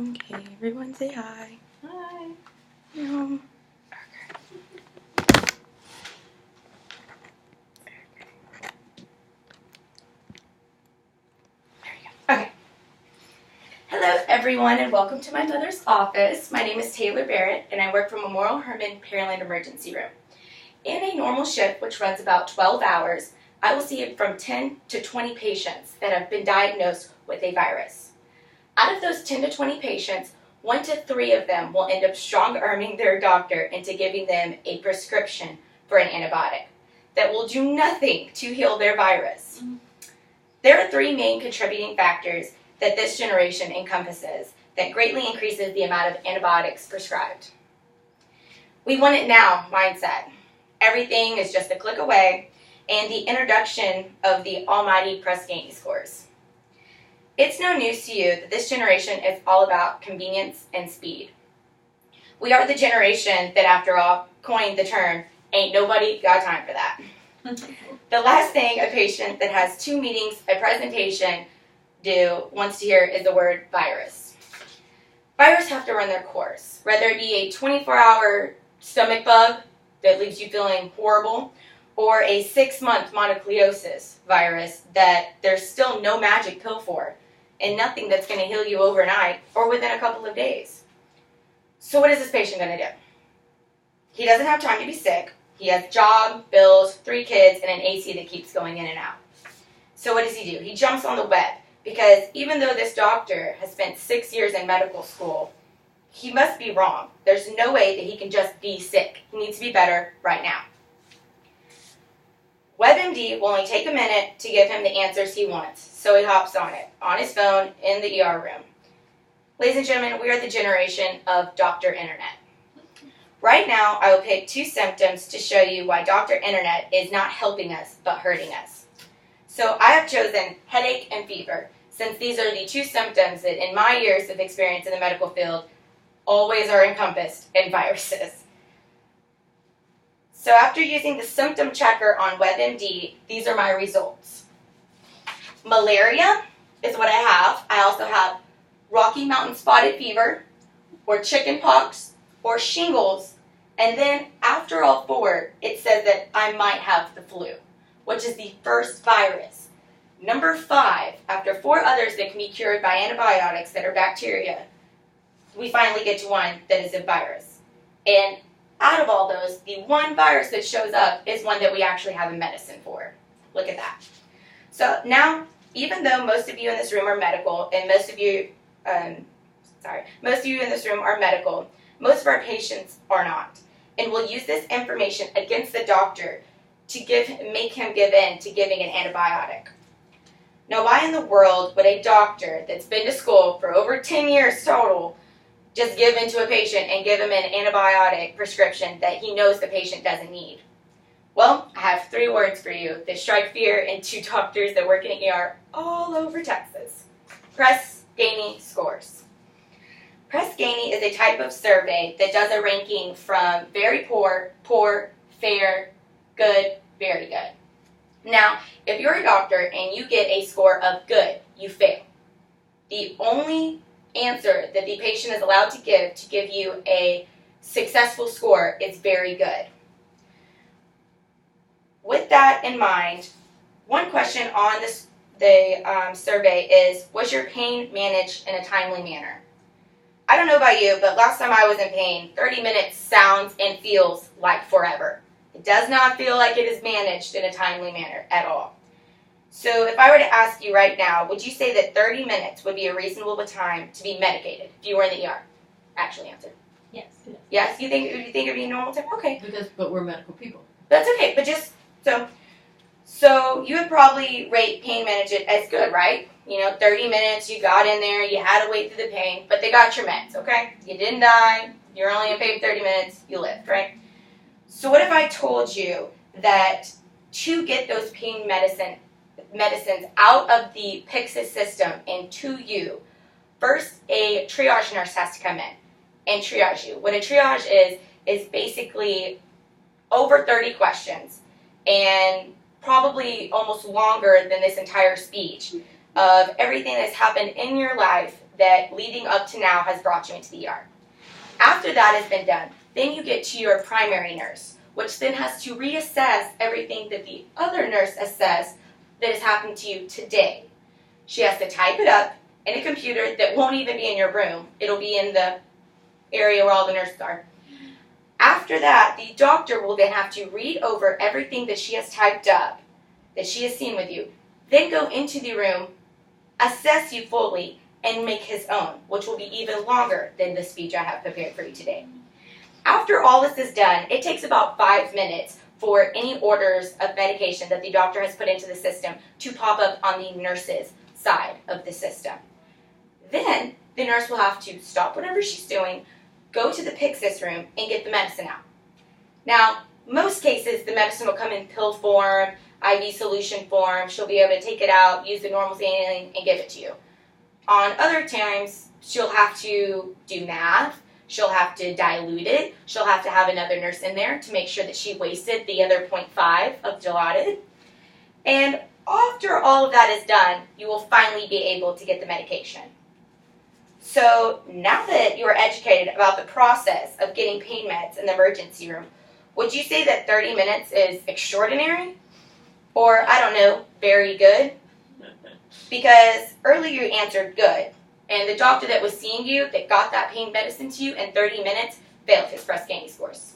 Okay, everyone say hi. Hi. Okay. Okay. Hello, everyone, and welcome to my mother's office. My name is Taylor Barrett, and I work for Memorial Hermann Pearland Emergency Room. In a normal shift, which runs about 12 hours, I will see from 10 to 20 patients that have been diagnosed with a virus. Out of those 10 to 20 patients, 1 to 3 of them will end up strong-arming their doctor into giving them a prescription for an antibiotic that will do nothing to heal their virus. There are 3 main contributing factors that this generation encompasses that greatly increases the amount of antibiotics prescribed. We want it now mindset. Everything is just a click away, and the introduction of the almighty Press Ganey scores. It's no news to you that this generation is all about convenience and speed. We are the generation that, after all, coined the term, ain't nobody got time for that. The last thing a patient that has 2 meetings, a presentation, wants to hear is the word virus. Viruses have to run their course, whether it be a 24-hour stomach bug that leaves you feeling horrible, or a 6-month mononucleosis virus that there's still no magic pill for, and nothing that's going to heal you overnight or within a couple of days. So what is this patient going to do? He doesn't have time to be sick. He has job, bills, 3 kids, and an AC that keeps going in and out. So what does he do? He jumps on the web, because even though this doctor has spent 6 years in medical school, he must be wrong. There's no way that he can just be sick. He needs to be better right now. WebMD will only take a minute to give him the answers he wants, so he hops on it, on his phone, in the ER room. Ladies and gentlemen, we are the generation of Dr. Internet. Right now, I will pick 2 symptoms to show you why Dr. Internet is not helping us, but hurting us. So I have chosen headache and fever, since these are the 2 symptoms that, in my years of experience in the medical field, always are encompassed in viruses. So after using the symptom checker on WebMD, these are my results. Malaria is what I have. I also have Rocky Mountain spotted fever, or chicken pox, or shingles, and then after all 4, it says that I might have the flu, which is the first virus. Number 5, after 4 others that can be cured by antibiotics that are bacteria, we finally get to one that is a virus. And out of all those, the one virus that shows up is one that we actually have a medicine for. Look at that. So now, even though most of you in this room are medical, and most of you in this room are medical, most of our patients are not. And we'll use this information against the doctor to make him give in to giving an antibiotic. Now, why in the world would a doctor that's been to school for over 10 years total just give in to a patient and give him an antibiotic prescription that he knows the patient doesn't need? Well, I have 3 words for you that strike fear in 2 doctors that work in an ER all over Texas. Press Ganey scores. Press Ganey is a type of survey that does a ranking from very poor, poor, fair, good, very good. Now, if you're a doctor and you get a score of good, you fail. The only answer that the patient is allowed to give you a successful score is very good. With that in mind, one question on the survey is, was your pain managed in a timely manner? I don't know about you, but last time I was in pain, 30 minutes sounds and feels like forever. It does not feel like it is managed in a timely manner at all. So if I were to ask you right now, would you say that 30 minutes would be a reasonable time to be medicated if you were in the ER? Actually answer. Yes. Yes? You think it would be a normal time? Okay. But we're medical people. That's okay, but just, so you would probably rate pain management as good, right? 30 minutes, you got in there, you had to wait through the pain, but they got your meds, okay? You didn't die, you're only in pain for 30 minutes, you lived, right? So what if I told you that to get those pain medicines out of the Pyxis system and to you, first a triage nurse has to come in and triage you. What a triage is basically over 30 questions and probably almost longer than this entire speech of everything that's happened in your life that leading up to now has brought you into the ER. After that has been done, then you get to your primary nurse, which then has to reassess everything that the other nurse assessed that has happened to you today. She has to type it up in a computer that won't even be in your room. It'll be in the area where all the nurses are. After that, the doctor will then have to read over everything that she has typed up, that she has seen with you, then go into the room, assess you fully, and make his own, which will be even longer than the speech I have prepared for you today. After all this is done, it takes about 5 minutes for any orders of medication that the doctor has put into the system to pop up on the nurse's side of the system. Then the nurse will have to stop whatever she's doing, go to the Pyxis room, and get the medicine out. Now, most cases, the medicine will come in pill form, IV solution form. She'll be able to take it out, use the normal saline, and give it to you. On other times, she'll have to do math. She'll have to dilute it. She'll have to have another nurse in there to make sure that she wasted the other 0.5 of Dilaudid. And after all of that is done, you will finally be able to get the medication. So now that you are educated about the process of getting pain meds in the emergency room, would you say that 30 minutes is extraordinary? Or, I don't know, very good? Because earlier you answered good, and the doctor that was seeing you, that got that pain medicine to you in 30 minutes, failed his Press Ganey scores.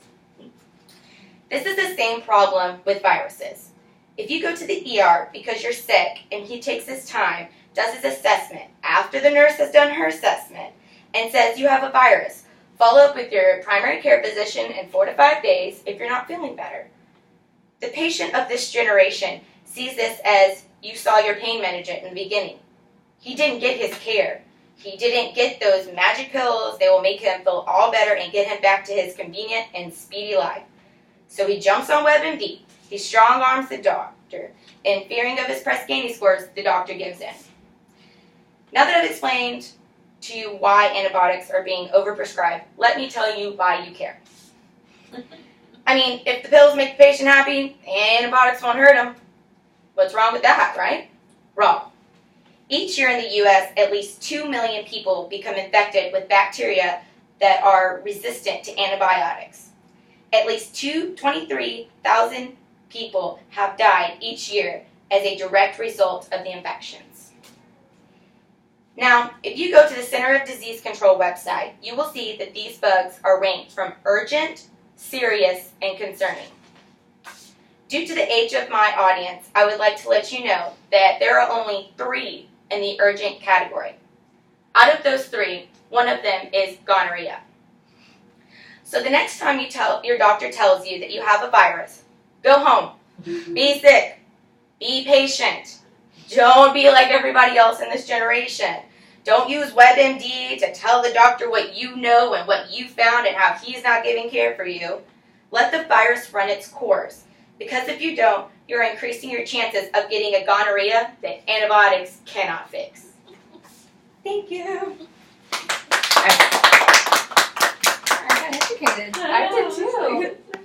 This is the same problem with viruses. If you go to the ER because you're sick, and he takes his time, does his assessment, after the nurse has done her assessment, and says you have a virus, follow up with your primary care physician in 4 to 5 days if you're not feeling better. The patient of this generation sees this as you saw your pain manager in the beginning. He didn't get his care. He didn't get those magic pills that will make him feel all better and get him back to his convenient and speedy life. So he jumps on WebMD. He strong arms the doctor. And fearing of his Press Ganey scores, the doctor gives in. Now that I've explained to you why antibiotics are being overprescribed, let me tell you why you care. I mean, if the pills make the patient happy, antibiotics won't hurt him. What's wrong with that, right? Wrong. Each year in the U.S., at least 2 million people become infected with bacteria that are resistant to antibiotics. At least 23,000 people have died each year as a direct result of the infections. Now, if you go to the Center of Disease Control website, you will see that these bugs are ranked from urgent, serious, and concerning. Due to the age of my audience, I would like to let you know that there are only 3 in the urgent category. Out of those 3, one of them is gonorrhea. So the next time your doctor tells you that you have a virus, go home, be sick, be patient. Don't be like everybody else in this generation. Don't use WebMD to tell the doctor what you know and what you found and how he's not giving care for you. Let the virus run its course. Because if you don't, you're increasing your chances of getting a gonorrhea that antibiotics cannot fix. Thank you. I got educated. I did too.